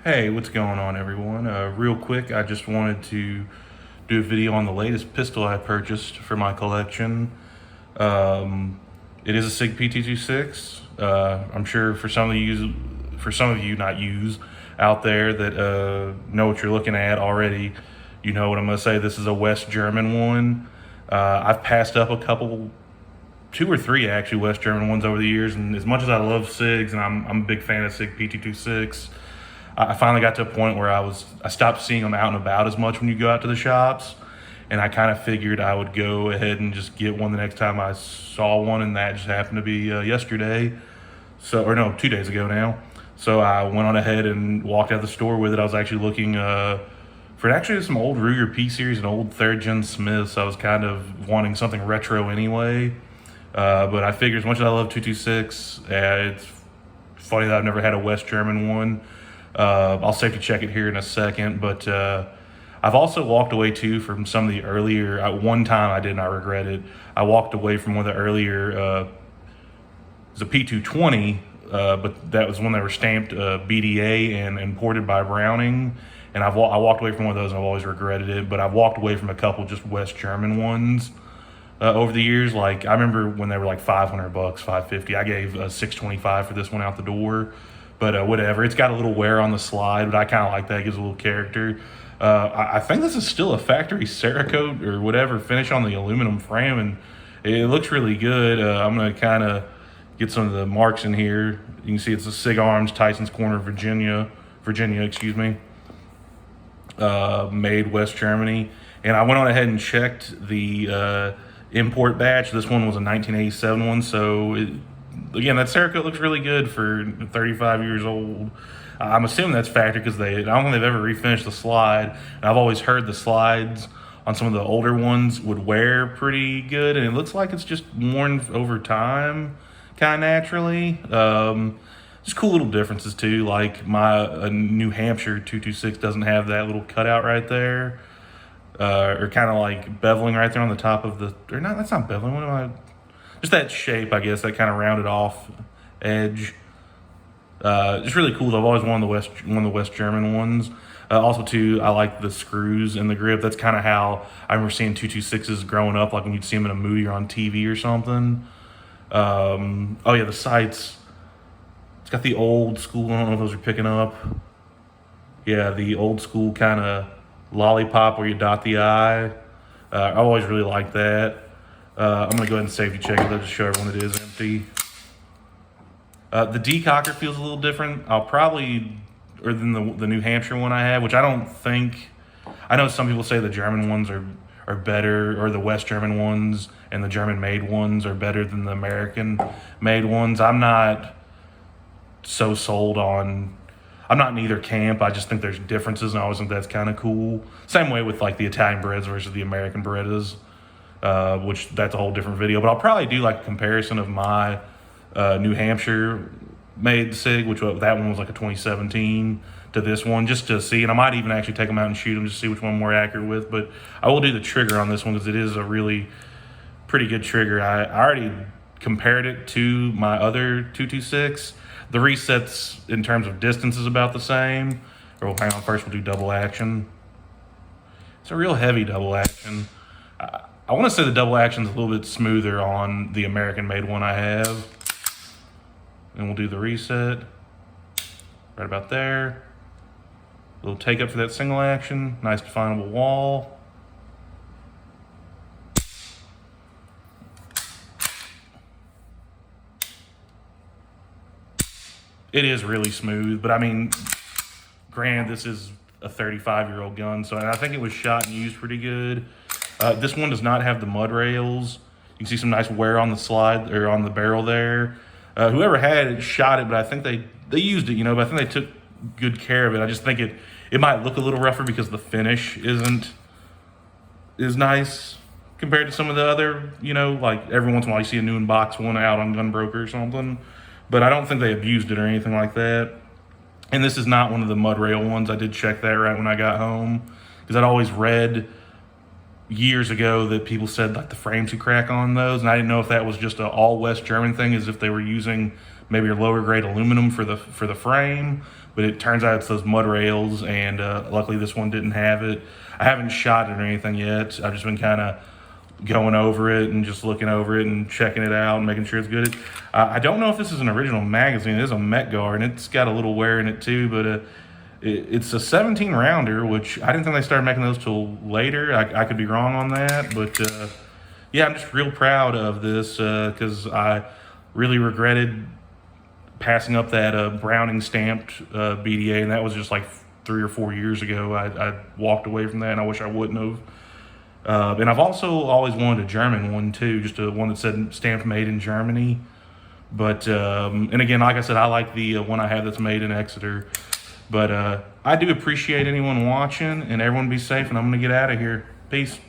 Hey, what's going on, everyone? Real quick, I just wanted to do a video on the latest pistol I purchased for my collection. Um, it is a SIG P226. I'm sure for some of you not use out there that know what you're looking at already, you know what I'm gonna say. This is a West German one. I've passed up a couple, two or three actually West German ones over the years, and as much as I love SIGs and I'm a big fan of SIG P226. I finally got to a point where I stopped seeing them out and about as much when you go out to the shops, and I kind of figured I would go ahead and just get one the next time I saw one, and that just happened to be yesterday. So, or no, 2 days ago now. So I went on ahead and walked out of the store with it. I was actually looking for actually some old Ruger P series and old third gen Smiths. I was kind of wanting something retro anyway, but I figured as much as I love 226, it's funny that I've never had a West German one. I'll safety check it here in a second, but I've also walked away too from some of the earlier. One time I did, and I regret it. I walked away from one of the earlier. It was a P220, but that was when they were stamped BDA and imported by Browning. And I walked away from one of those, and I've always regretted it. But I've walked away from a couple just West German ones over the years. Like I remember when they were like $500, $550. I gave 625 for this one out the door. But whatever, it's got a little wear on the slide, but I kind of like that. It gives a little character. I think this is still a factory Cerakote or whatever finish on the aluminum frame, and it looks really good. I'm going to kind of get some of the marks in here. You can see it's a SIG Arms, Tyson's Corner, Virginia, excuse me, made West Germany. And I went on ahead and checked the import batch. This one was a 1987 one, so again, that Cerakote looks really good for 35 years old. I'm assuming that's factory because I don't think they've ever refinished the slide. And I've always heard the slides on some of the older ones would wear pretty good, and it looks like it's just worn over time, kind of naturally. Just cool little differences too. Like my New Hampshire 226 doesn't have that little cutout right there, or kind of like beveling right there on the top of the. Or not? That's not beveling. What am I? Just that shape, I guess, that kind of rounded off edge. It's really cool. I've always wanted one of the West German ones. Also, too, I like the screws in the grip. That's kind of how I remember seeing 226s growing up, like when you'd see them in a movie or on TV or something. Oh yeah, the sights. It's got the old school. I don't know if those are picking up. Yeah, the old school kind of lollipop where you dot the I. I always really liked that. I'm going to go ahead and safety check it. I'll just show everyone it is empty. The decocker feels a little different. Or than the New Hampshire one I have, which I don't think. I know some people say the German ones are better, or the West German ones and the German-made ones are better than the American-made ones. I'm not so sold on. I'm not in either camp. I just think there's differences, and I always think that's kind of cool. Same way with like the Italian Berettas versus the American Berettas. Which that's a whole different video, but I'll probably do like a comparison of my New Hampshire made SIG, which that one was like a 2017, to this one, just to see. And I might even actually take them out and shoot them just to see which one I'm more accurate with. But I will do the trigger on this one because it is a really pretty good trigger. I already compared it to my other 226. The resets in terms of distance is about the same. Or hang on, first we'll do double action. It's a real heavy double action. I want to say the double action's a little bit smoother on the American-made one I have. And we'll do the reset. Right about there. A little take up for that single action. Nice definable wall. It is really smooth, but I mean, granted, this is a 35-year-old gun, so I think it was shot and used pretty good. This one does not have the mud rails. You can see some nice wear on the slide or on the barrel there. Whoever had it shot it, but I think they used it, but I think they took good care of it. I just think it might look a little rougher because the finish isn't as nice compared to some of the other, like every once in a while you see a new in-box one out on Gunbroker or something. But I don't think they abused it or anything like that. And this is not one of the mud rail ones. I did check that right when I got home because I'd always read years ago that people said like the frames would crack on those, and I didn't know if that was just an all West German thing, as if they were using maybe a lower grade aluminum for the frame, but it turns out it's those mud rails, and luckily this one didn't have it. I haven't shot it or anything yet. I've just been kind of going over it and just looking over it and checking it out and making sure it's good. I don't know if this is an original magazine. It is a Metgar, and it's got a little wear in it too, but it's a 17 rounder, which I didn't think they started making those till later. I could be wrong on that, but yeah, I'm just real proud of this because I really regretted passing up that Browning stamped BDA, and that was just like 3 or 4 years ago. I walked away from that, and I wish I wouldn't have. And I've also always wanted a German one too, just a one that said stamped made in Germany. But and again, like I said, I like the one I have that's made in Exeter. But I do appreciate anyone watching, and everyone be safe, and I'm gonna get out of here. Peace.